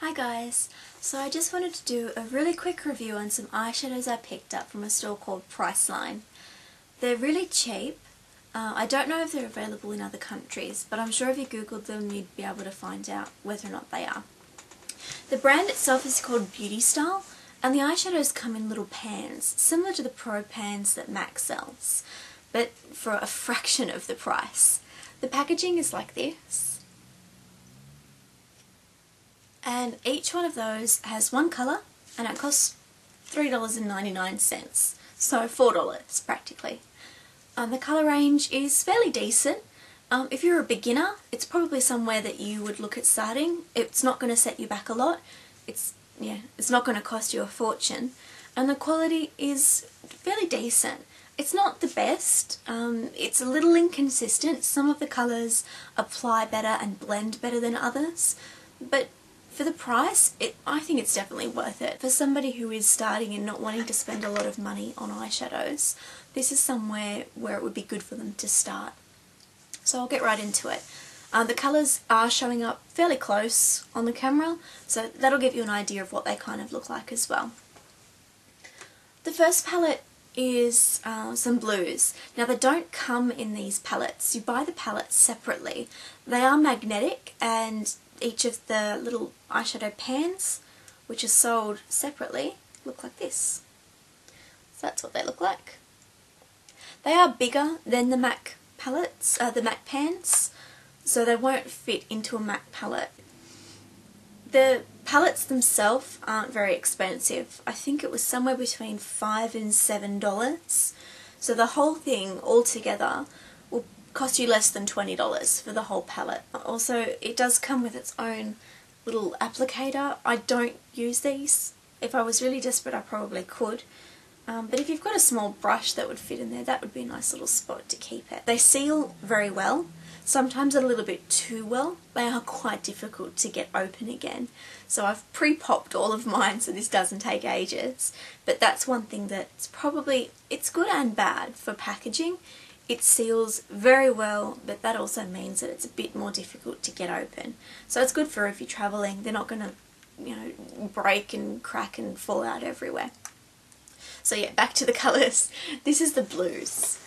Hi guys, so I just wanted to do a really quick review on some eyeshadows I picked up from a store called Priceline. They're really cheap. I don't know if they're available in other countries, but I'm sure if you googled them you'd be able to find out whether or not they are. The brand itself is called Beauty Style, and the eyeshadows come in little pans, similar to the Pro pans that MAC sells, but for a fraction of the price. The packaging is like this. And each one of those has one colour and it costs $3.99, so $4 practically. The colour range is fairly decent. If you're a beginner, it's probably somewhere that you would look at starting. It's not going to set you back a lot. It's not going to cost you a fortune. And the quality is fairly decent. It's not the best. It's a little inconsistent. Some of the colours apply better and blend better than others. But for the price, I think it's definitely worth it. For somebody who is starting and not wanting to spend a lot of money on eyeshadows, this is somewhere where it would be good for them to start. So I'll get right into it. The colours are showing up fairly close on the camera, so that'll give you an idea of what they kind of look like as well. The first palette is some blues. Now they don't come in these palettes. You buy the palettes separately. They are magnetic, and each of the little eyeshadow pans, which are sold separately, look like this. So that's what they look like. They are bigger than the MAC palettes, the MAC pans, so they won't fit into a MAC palette. The palettes themselves aren't very expensive. I think it was somewhere between $5 and $7. So the whole thing altogether will cost you less than $20 for the whole palette. Also, it does come with its own little applicator. I don't use these. If I was really desperate, I probably could. But if you've got a small brush that would fit in there, that would be a nice little spot to keep it. They seal very well, sometimes a little bit too well. They are quite difficult to get open again. So I've pre-popped all of mine so this doesn't take ages. But that's one thing that's probably, it's good and bad for packaging. It seals very well, but that also means that it's a bit more difficult to get open. So it's good for if you're travelling. They're not going to, break and crack and fall out everywhere. So yeah, back to the colours. This is the blues.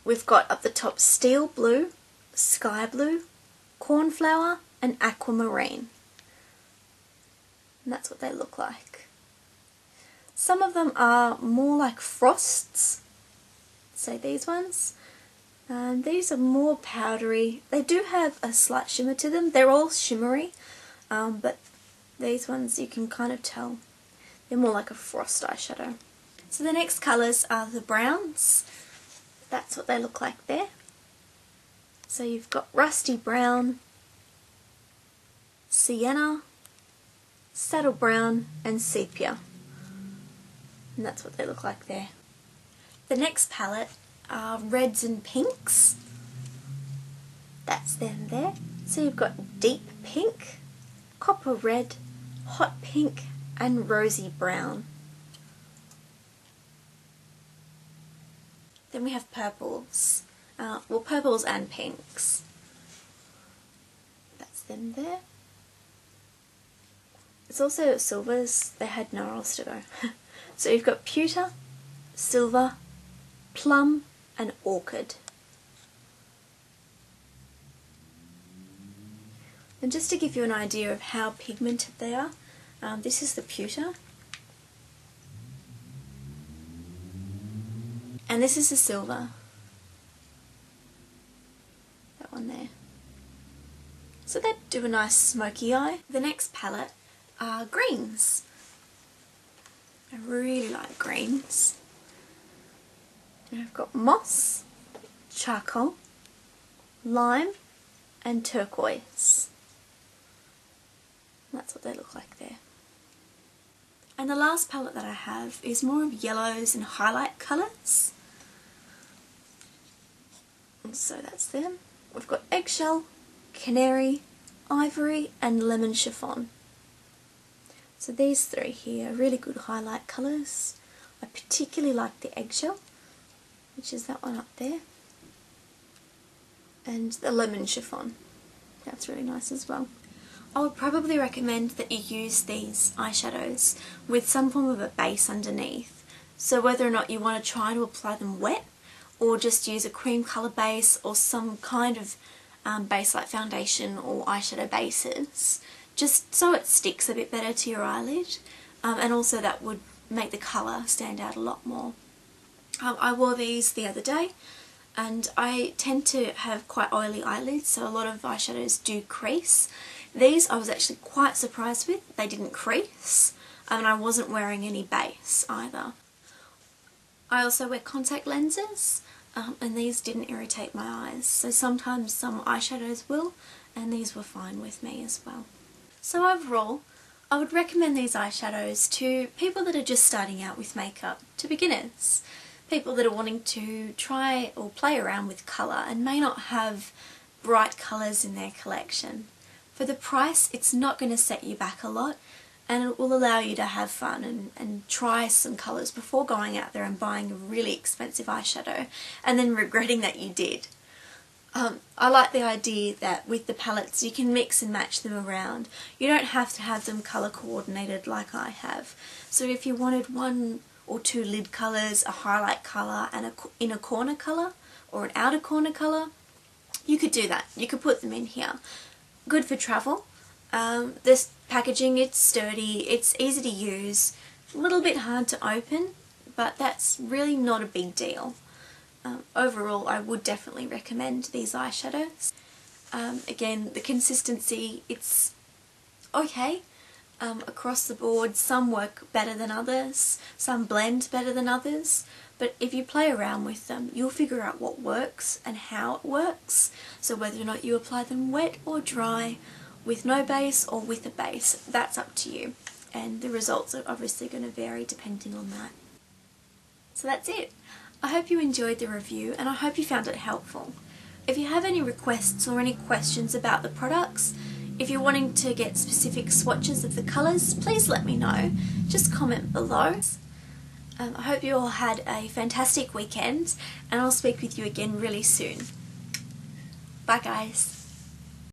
We've got up the top steel blue, sky blue, cornflower and aquamarine. And that's what they look like. Some of them are more like frosts. Say these ones. These are more powdery. They do have a slight shimmer to them. They're all shimmery, but these ones you can kind of tell they're more like a frost eyeshadow. So the next colours are the browns. That's what they look like there. So you've got rusty brown, sienna, saddle brown and sepia. And that's what they look like there. The next palette are reds and pinks. That's them there. So you've got deep pink, copper red, hot pink and rosy brown. Then we have purples. Purples and pinks. That's them there. It's also silvers. They had nowhere else to go. So you've got pewter, silver, plum and orchid. And just to give you an idea of how pigmented they are, this is the pewter. And this is the silver. That one there. So they do a nice smoky eye. The next palette are greens. I really like greens. And I've got moss, charcoal, lime and turquoise. And that's what they look like there. And the last palette that I have is more of yellows and highlight colours. And so that's them. We've got eggshell, canary, ivory and lemon chiffon. So these three here are really good highlight colours. I particularly like the eggshell, which is that one up there, and the lemon chiffon. That's really nice as well. I would probably recommend that you use these eyeshadows with some form of a base underneath. So whether or not you want to try to apply them wet, or just use a cream colour base or some kind of base like foundation or eyeshadow bases, just so it sticks a bit better to your eyelid, and also that would make the colour stand out a lot more. I wore these the other day, and I tend to have quite oily eyelids, so a lot of eyeshadows do crease. These I was actually quite surprised with. They didn't crease, and I wasn't wearing any base either. I also wear contact lenses, and these didn't irritate my eyes, so sometimes some eyeshadows will, and these were fine with me as well. So overall, I would recommend these eyeshadows to people that are just starting out with makeup, to beginners, people that are wanting to try or play around with colour and may not have bright colours in their collection. For the price, it's not going to set you back a lot, and it will allow you to have fun and try some colours before going out there and buying a really expensive eyeshadow and then regretting that you did. I like the idea that with the palettes you can mix and match them around. You don't have to have them colour coordinated like I have. So if you wanted 1 or 2 lid colours, a highlight colour and an inner corner colour or an outer corner colour, you could do that. You could put them in here. Good for travel. This packaging, it's sturdy, it's easy to use, a little bit hard to open, but that's really not a big deal. Overall, I would definitely recommend these eyeshadows. Again, the consistency, it's okay across the board. Some work better than others, some blend better than others, but if you play around with them, you'll figure out what works and how it works. So whether or not you apply them wet or dry, with no base or with a base, that's up to you, and the results are obviously going to vary depending on that. So that's it. I hope you enjoyed the review, and I hope you found it helpful. If you have any requests or any questions about the products, if you're wanting to get specific swatches of the colours, please let me know. Just comment below. I hope you all had a fantastic weekend, and I'll speak with you again really soon. Bye guys.